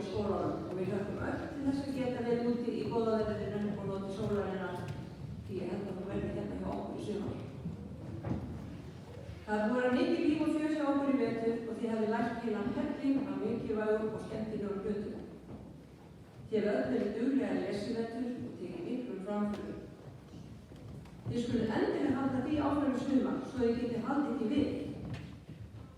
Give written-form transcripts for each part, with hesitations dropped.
í skólanum og við hlökkum öll til þess að geta verið úti í góða veðrinu og notið sólarinnar því ég held að þú verður hérna hjá okkur í sumar. Það er búið að mikið líf og fjör hjá okkur í vetur og þið hafið lært heilan helling af mikilvægum og skemmtilegum hlutum. Þið hefur öll verið duglega að lesa í vetur og tekið miklum framförum. Þið skulið endilega halda því áfram í sumar svo þið getið haldið því við.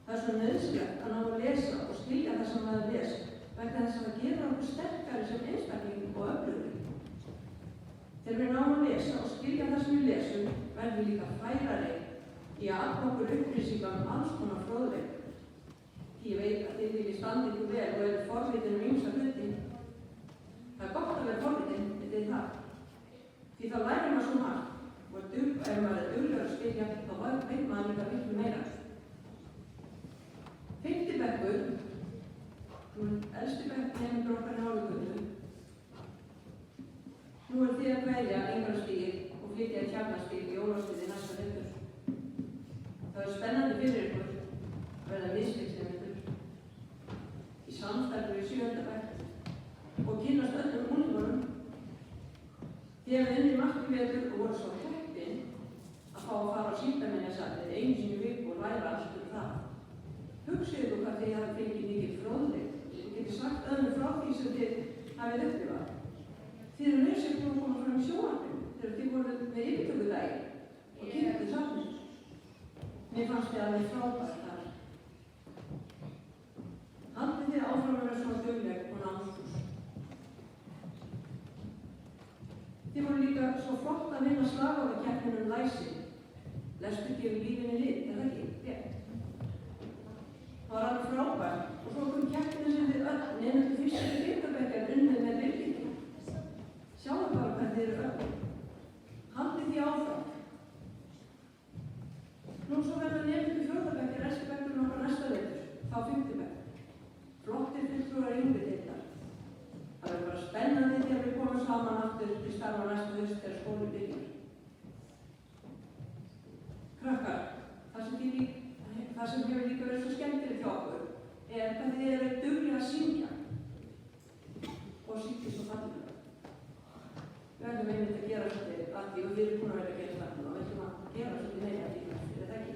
Það er svo nauðsynlegt að ná að lesa og skilja það sem maður les vegna þess að það gerir okkur sterkari sem einstakling og öflugri. Þegar við náum að lesa og skilja það sem við lesum verðum við líka færari í að afla okkur upplýsingar alls konar fróðleik. Ég veit að þið viljið standa ykkur vel og eru forvitin ýmsa hluti. Það er gott að vera forvitin, þetta er það. Því þá lærir maður svo margt og ef maður er duglegur að skilja þá veit maður líka miklu meira. 5. bekkur, elsti bekk nemendur okkar í Hálugötu. Nú er þið að kveðja Englandsstíg og flytja í Tjarnarstíg í Ólafsfirði næsta vetur. Það er spennandi fyrir ykkur að verða miðstigsnemendur í samstarfi við 7. bekk og kynnast öllum unglingunum. Þið hefur unnið margt í vetur og voru svo heppin að fá að fara á Síldarminjasafnið einu sinni í viku og læra allt það. Hugsið ykkur hvað þið hafið fengið mikið fróðleik og getið sagt öðrum frá því sem þið hafið upplifað. Þið eru lausir búin að koma fram í sjónvarpinu þegar þið voruð með yfirtökudagi og kynntu safnið. Mér fannst þið alveg frábært þar. Haldið þið áfram að vera svona dugleg og námsfús. Þið voru líka svo flott að vinna slagorðakeppnina læsi. Lestur gefur lífinni lit, er það ekki? Rétt. Það var alveg frábært og svo kom keppnina sem þið öll nemendur 1. og 5. bekkjar unnið með byltingu. Sjáðu bara hvernig þið eru öll. Haldið því áfram. Nú svo verður nemendur 4. bekkjar elsti bekkurinn okkar næsta vetur, þá 5. bekk. Flottir fulltrúar yngri deildar. Það verður bara spennandi þegar við komum saman aftur til starfa næsta haust þegar skóli byrjar. Krakkar, það sem hefur líka verið svo skemmtilegt hjá okkur er hvað þið eru duglega að syngja og syngja svo fallega. Við verðum einmitt að gera svolítið að því og við erum búin að vera að gera starfnum og við ætlum að gera svolítið meira því er þetta ekki.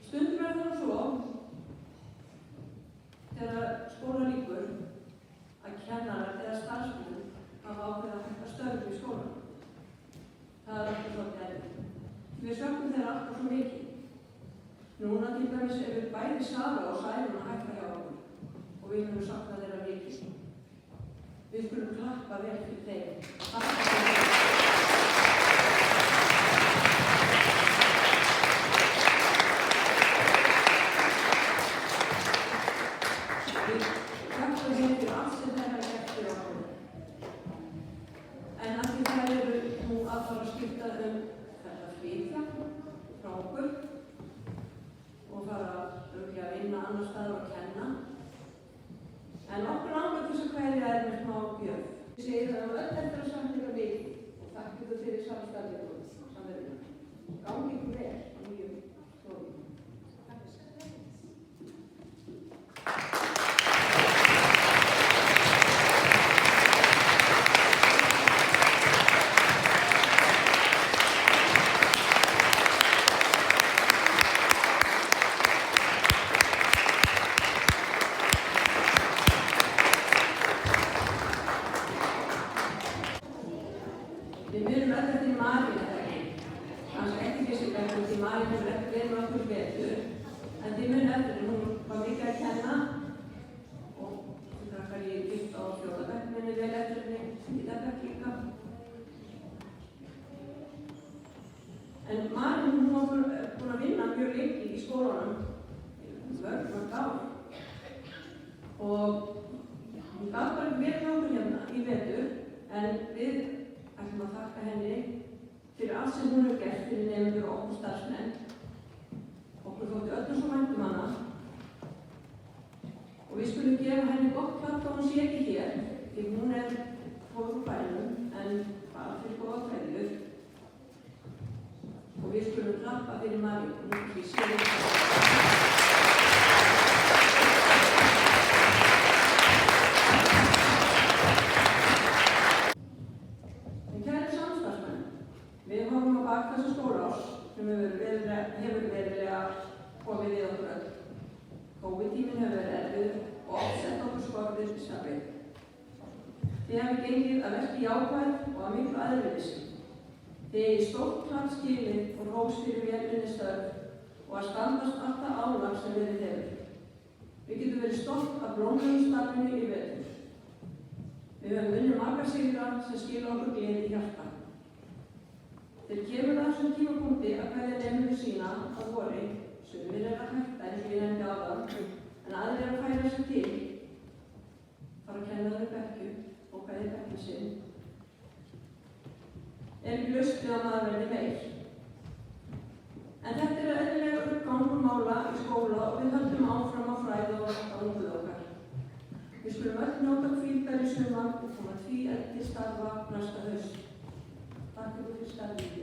Stundum er það svo þegar skóla lýkur að kennarar eða starfsmenn hafa ákveðið að hætta störf í skólanum. Það er alltaf svolítið erfitt. Við söknum þeirra alltaf svo mikið. Núna til dæmis við bæði Sara og Særún að hætta hjá okkur og við höfum saknað þeirra mikið. Við skulum klappa vel fyrir þeim. Við klappa þeim fyrir allt sem þeirra gert fyrir okkur. En af því þær eru nú að fara að skipta þetta flytja frá okkur og fara að vinna annar staðar og kenna. En okkur langar til þess að kveðja með smá gjöf. Ég segi það öll eftir að samtíka við og þakka ykkur fyrir samstarfið og samverðina. Gangi ykkur vel á nýjum stofum. Við munum öll eftir Maríu, kannski ekki fyrstu bekkur því Maríu hefur ekki verið með okkur betur, en þið munum eftir hún var mikið að kenna og hún krakkar í 5. og 4. bekk munum vel eftir henni í þetta bekk líka. En Maríu hún var búin að vinna mjög lengi í skólanum, mörg ár og hún gaf bara vel með okkur hérna í vetur, en við ætlum að þakka henni fyrir allt sem hún hefur gert fyrir nemendur og okkur starfsmenn. Okkur þótti öllum svo vænt hana og við skulum gefa henni gott klapp þó hún sé ekki hér því hún fór úr bænum en bara fyrir góða kveðjur og við skulum klappa fyrir Maríu. skapið. Þið hafið gengið að verki jákvæð og að miklu aðriðleysi. Þið eigið stórt klart skilið og hrós fyrir vel unnið störf og að standast alltaf álag sem verið hefur. Við getum verið stolt af blómlegum starfinu í vetur. Við höfum unnið margar sigra sem skila okkur gleði í hjarta. Þegar kemur það þessum tímapunkti að kveðja nemendur sína á vori, sumir að hætta eins og ég nefndi áðan, en aðrir að færa sig til, fara að kenna þeir bekkju og kveðja bekkju sinn, ekki laust við að maður verði meir. En þetta eðlilega uppgangur mála í skóla og við höldum áfram á fræði og á unguð okkar. Við skulum öll njóta hvíldar í sumar og koma því til starfa næsta haust. Takk fyrir starfið.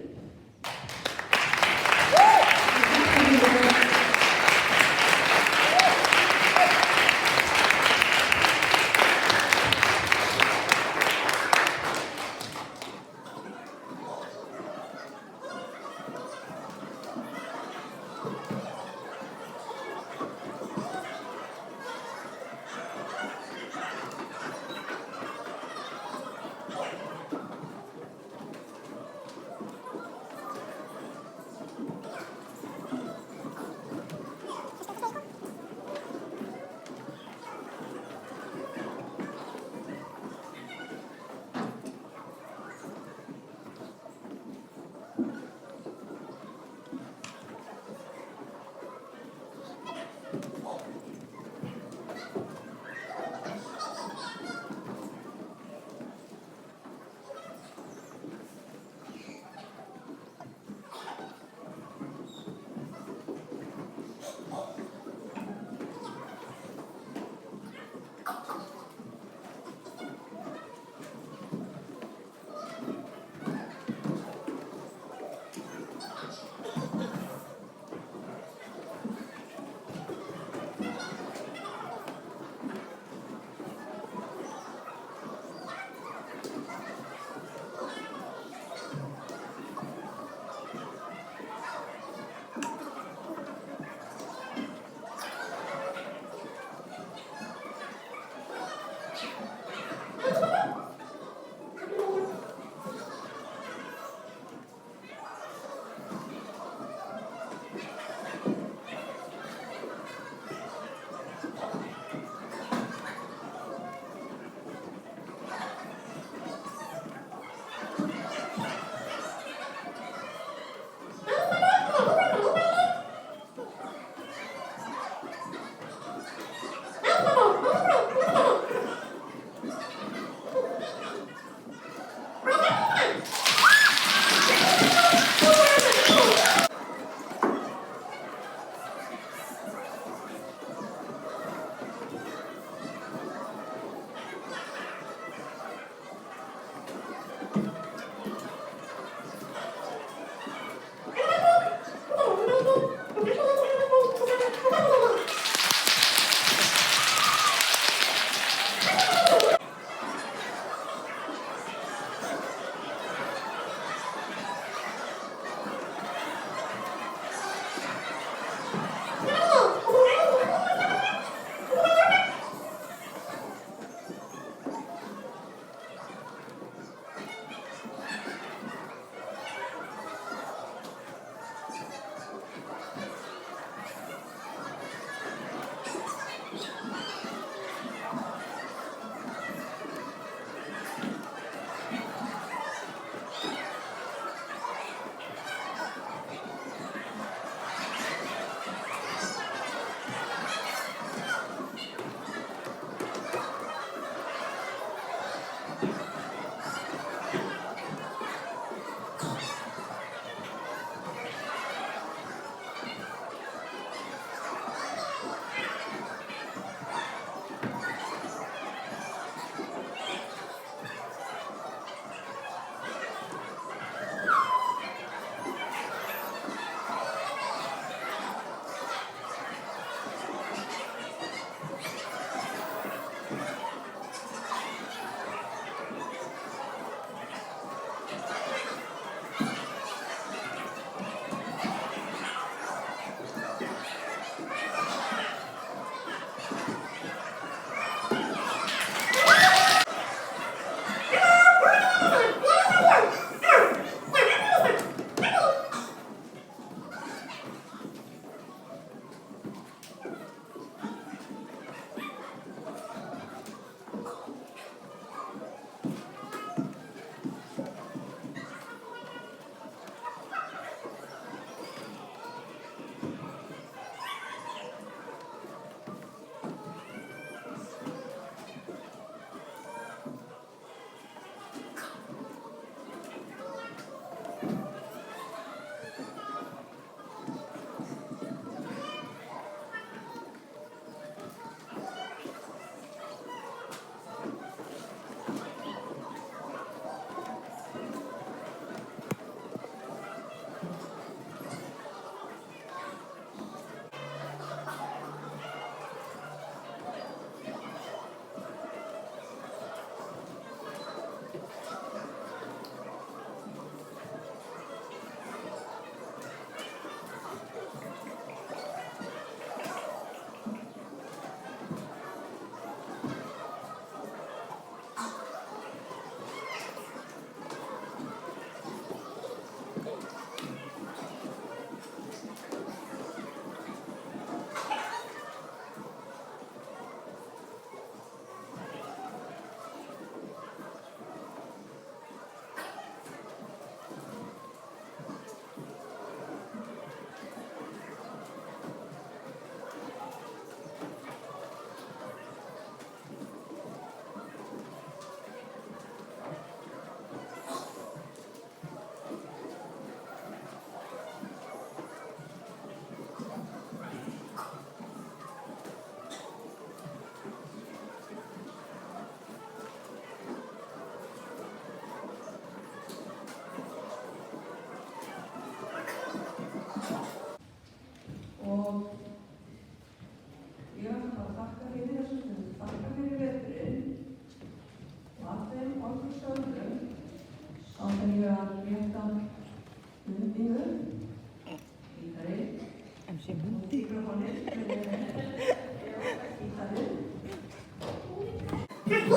Thank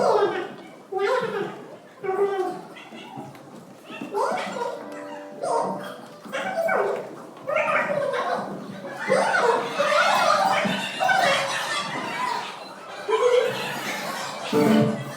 you.